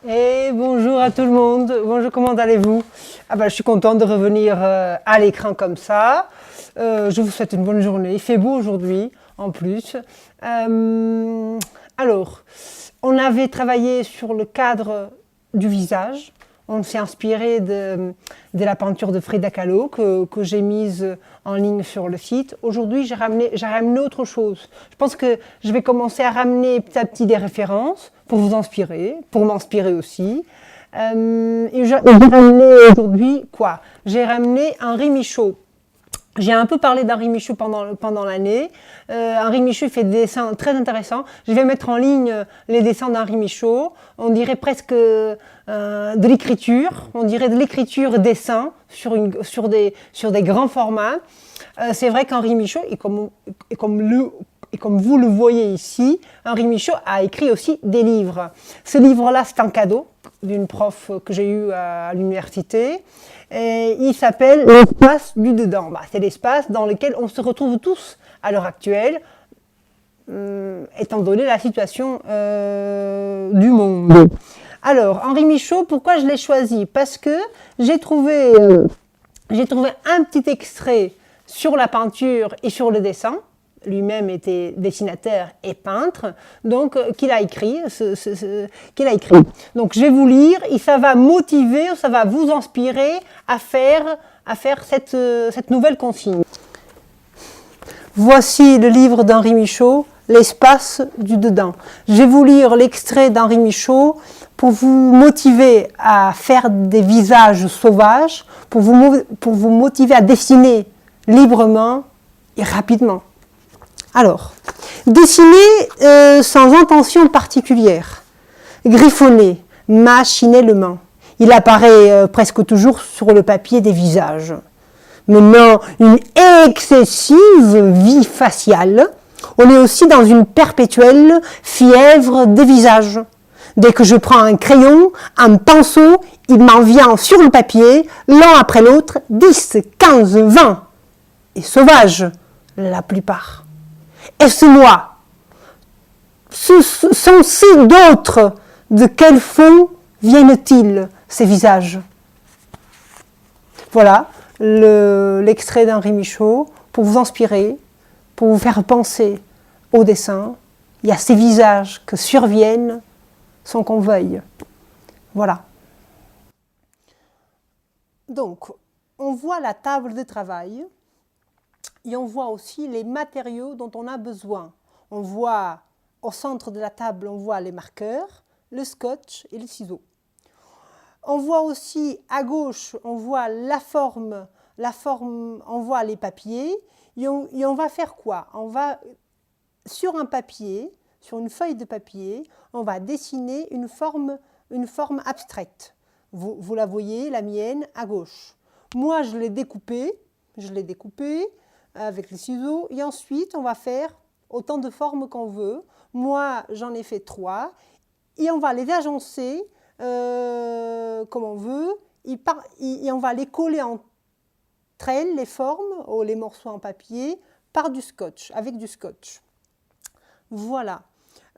Et bonjour à tout le monde, bonjour, comment allez-vous? Je suis contente de revenir à l'écran comme ça. Je vous souhaite une bonne journée, il fait beau aujourd'hui en plus. Alors, on avait travaillé sur le cadre du visage. On s'est inspiré de la peinture de Frida Kahlo que j'ai mise en ligne sur le site. Aujourd'hui, j'ai ramené autre chose. Je pense que je vais commencer à ramener petit à petit des références pour vous inspirer, pour m'inspirer aussi. Et j'ai ramené aujourd'hui quoi? J'ai ramené Henri Michaud. J'ai un peu parlé d'Henri Michaud pendant l'année. Henri Michaud fait des dessins très intéressants. Je vais mettre en ligne les dessins d'Henri Michaud. On dirait presque de l'écriture. On dirait de l'écriture dessin sur des grands formats. C'est vrai qu'Henri Michaud, et comme vous le voyez ici, Henri Michaud a écrit aussi des livres. Ce livre-là, c'est un cadeau d'une prof que j'ai eue à l'université. Et il s'appelle l'espace du dedans. C'est l'espace dans lequel on se retrouve tous à l'heure actuelle, étant donné la situation du monde. Alors, Henri Michaud, pourquoi je l'ai choisi? Parce que j'ai trouvé un petit extrait sur la peinture et sur le dessin. Lui-même était dessinateur et peintre, donc qu'il a écrit. Donc je vais vous lire et ça va motiver, ça va vous inspirer à faire cette nouvelle consigne. Voici le livre d'Henri Michaud, l'espace du dedans. Je vais vous lire l'extrait d'Henri Michaud pour vous motiver à faire des visages sauvages, pour vous motiver à dessiner librement et rapidement. Alors, dessiner sans intention particulière, griffonner machinalement. Il apparaît presque toujours sur le papier des visages. Menant une excessive vie faciale, on est aussi dans une perpétuelle fièvre des visages. Dès que je prends un crayon, un pinceau, il m'en vient sur le papier, l'un après l'autre, 10, 15, 20. Et sauvages, la plupart. Est-ce moi? Sont-ils d'autres? De quel fond viennent-ils, ces visages? Voilà l'extrait d'Henri Michaud pour vous inspirer, pour vous faire penser au dessin. Il y a ces visages que surviennent sans qu'on veuille. Voilà. Donc, on voit la table de travail. Et on voit aussi les matériaux dont on a besoin. On voit au centre de la table, on voit les marqueurs, le scotch et les ciseaux. On voit aussi à gauche, on voit la forme, on voit les papiers. Et on va faire quoi? On va, sur un papier, sur une feuille de papier, on va dessiner une forme abstraite. Vous la voyez, la mienne, à gauche. Moi, je l'ai découpée avec les ciseaux, et ensuite on va faire autant de formes qu'on veut. Moi j'en ai fait 3 et on va les agencer comme on veut et on va les coller entre elles, les formes ou les morceaux en papier, par du scotch, avec du scotch. Voilà,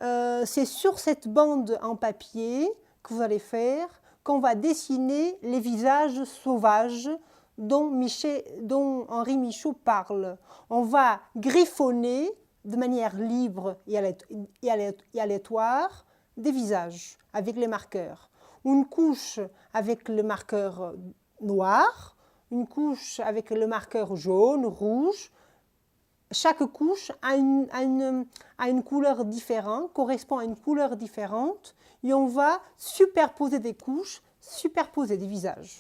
c'est sur cette bande en papier que vous allez faire qu'on va dessiner les visages sauvages dont Henri Michaud parle. On va griffonner de manière libre et aléatoire des visages avec les marqueurs. Une couche avec le marqueur noir, une couche avec le marqueur jaune, rouge. Chaque couche a une couleur différente, correspond à une couleur différente, et on va superposer des couches, superposer des visages.